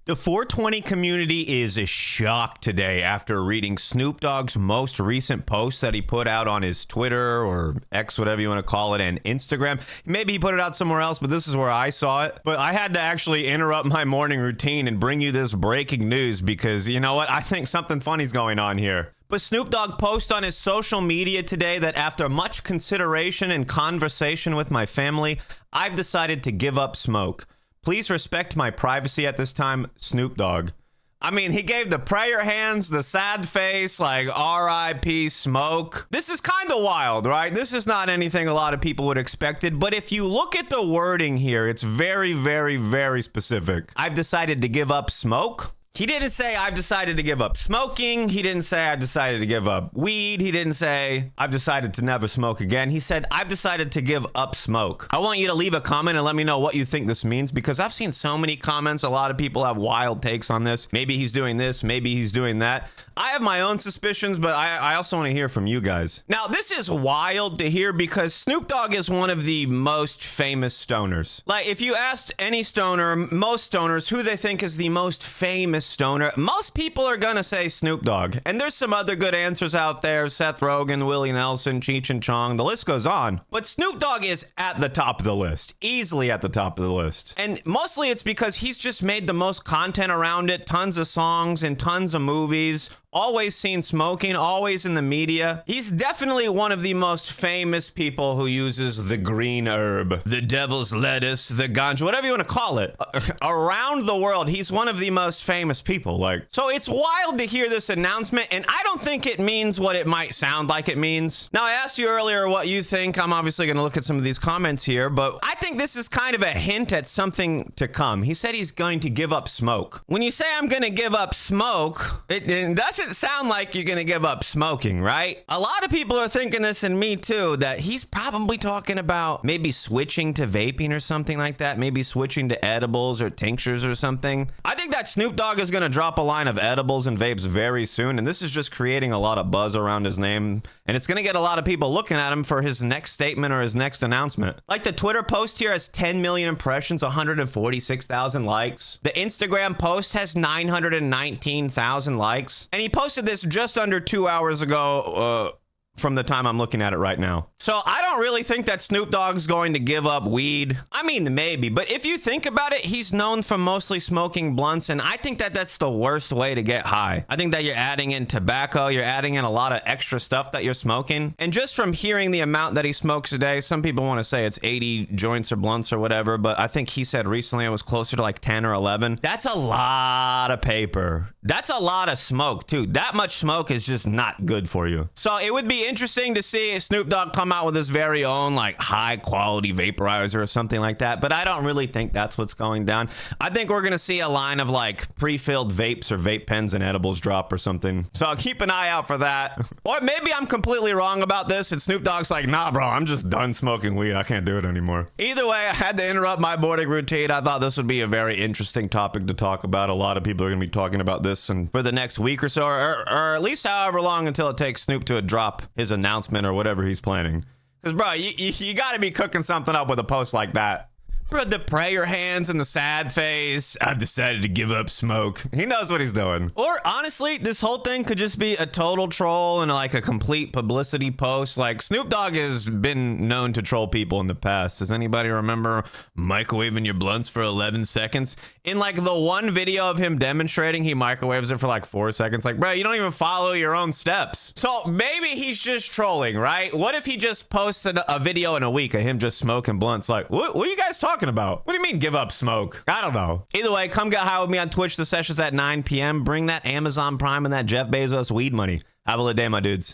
The 420 community is shocked today after reading Snoop Dogg's most recent post that he put out on his Twitter or X, whatever you want to call it, and Instagram. Maybe he put it out somewhere else, but this is where I saw it. But I had to actually interrupt my morning routine and bring you this breaking news because, you know what? I think something funny's going on here. But Snoop Dogg posted on his social media today that after much consideration and conversation with my family, I've decided to give up smoke. Please respect my privacy at this time, Snoop Dogg. I mean, he gave the prayer hands, the sad face, like R.I.P. smoke. This is kind of wild, right? This is not anything a lot of people would have expected. But if you look at the wording here, it's very, very, very specific. I've decided to give up smoke. He didn't say, I've decided to give up smoking. He didn't say, I've decided to give up weed. He didn't say, I've decided to never smoke again. He said, I've decided to give up smoke. I want you to leave a comment and let me know what you think this means because I've seen so many comments. A lot of people have wild takes on this. Maybe he's doing this. Maybe he's doing that. I have my own suspicions, but I also want to hear from you guys. Now, this is wild to hear because Snoop Dogg is one of the most famous stoners. Like, if you asked any stoner, most stoners, who they think is the most famous stoner, most people are gonna say Snoop Dogg. And there's some other good answers out there. Seth Rogen, Willie Nelson, Cheech and Chong, the list goes on. But Snoop Dogg is at the top of the list, easily at the top of the list. And mostly it's because he's just made the most content around it, tons of songs and tons of movies. Always seen smoking, always in the media. He's definitely one of the most famous people who uses the green herb, the devil's lettuce, the ganja, whatever you want to call it. Around the world, he's one of the most famous people. So it's wild to hear this announcement, and I don't think it means what it might sound like it means. Now, I asked you earlier what you think. I'm obviously going to look at some of these comments here, but I think this is kind of a hint at something to come. He said he's going to give up smoke. When you say I'm going to give up smoke, it doesn't sound like you're gonna give up smoking, right? A lot of people are thinking this, and me too, that he's probably talking about maybe switching to vaping or something like that, maybe switching to edibles or tinctures or something. I think that Snoop Dogg is gonna drop a line of edibles and vapes very soon, and this is just creating a lot of buzz around his name, and it's gonna get a lot of people looking at him for his next statement or his next announcement. Like, the Twitter post here has 10 million impressions, 146,000 likes. The Instagram post has 919,000 likes, and he posted this just under 2 hours ago from the time I'm looking at it right now. So I don't really think that Snoop Dogg's going to give up weed. I mean, maybe, but if you think about it, he's known for mostly smoking blunts, and I think that that's the worst way to get high. I think that you're adding in tobacco, you're adding in a lot of extra stuff that you're smoking. And just from hearing the amount that he smokes a day, some people want to say it's 80 joints or blunts or whatever, but I think he said recently it was closer to like 10 or 11. That's a lot of paper. That's a lot of smoke too. That much smoke is just not good for you. So it would be interesting to see Snoop Dogg come out with his very own like high quality vaporizer or something like that, but I don't really think that's what's going down. I think we're gonna see a line of like pre-filled vapes or vape pens and edibles drop or something. So I'll keep an eye out for that. Or maybe I'm completely wrong about this and Snoop Dogg's like, nah bro, I'm just done smoking weed, I can't do it anymore. Either way, I had to interrupt my morning routine. I thought this would be a very interesting topic to talk about. A lot of people are gonna be talking about this and for the next week or so, or at least however long until it takes Snoop to drop his announcement or whatever he's planning. Because, bro, you got to be cooking something up with a post like that. Bro, the prayer hands and the sad face. I've decided to give up smoke. He knows what he's doing. Or honestly, this whole thing could just be a total troll and like a complete publicity post. Like, Snoop Dogg has been known to troll people in the past. Does anybody remember microwaving your blunts for 11 seconds? In like the one video of him demonstrating, he microwaves it for like 4 seconds. Like, bro, you don't even follow your own steps. So maybe he's just trolling, right? What if he just posted a video in a week of him just smoking blunts? Like, what are you guys talking about? What do you mean give up smoke? I don't know. Either way, come get high with me on Twitch. The session's at 9 p.m. Bring that Amazon Prime and that Jeff Bezos weed money. Have a good day, my dudes.